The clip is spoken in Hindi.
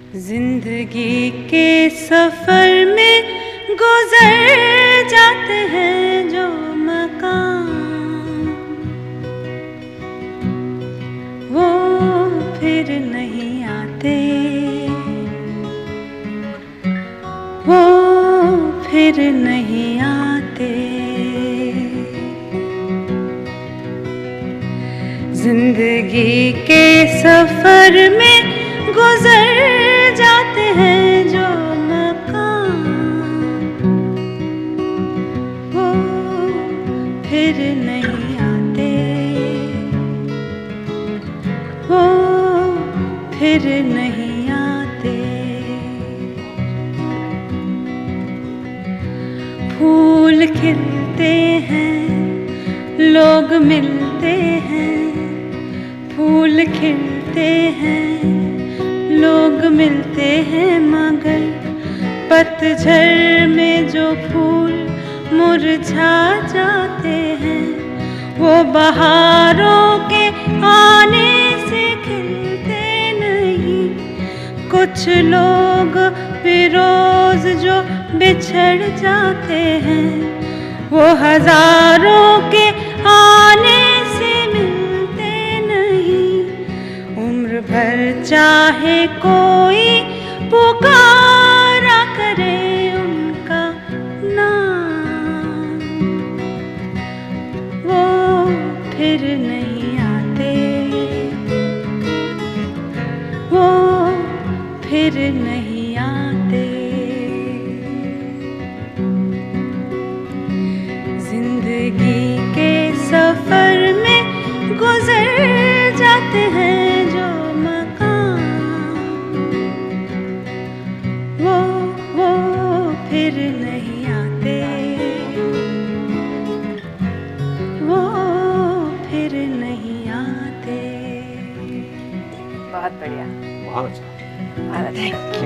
जिंदगी के सफर में गुजर जाते हैं जो मकाम, वो फिर नहीं आते, वो फिर नहीं आते। जिंदगी के सफर में गुजर जाते हैं जो मकाम, वो फिर नहीं आते, वो फिर नहीं आते। फूल खिलते हैं, लोग मिलते हैं, फूल खिलते हैं, लोग मिलते हैं, मगर पतझड़ में जो फूल मुरझा जाते हैं, वो बहारों के आने से खिलते नहीं। कुछ लोग फिरोज जो बिछड़ जाते हैं, वो हजारों के आने से मिलते नहीं। उम्र भर चाहे कोई पुकारा करे उनका नाम, वो फिर नहीं आते, वो फिर नहीं आते। जिंदगी के सफर में गुजर जाते हैं जो मकाम, वो फिर नहीं आते, वो फिर नहीं आते। बहुत बढ़िया, बहुत अच्छा। Thank you.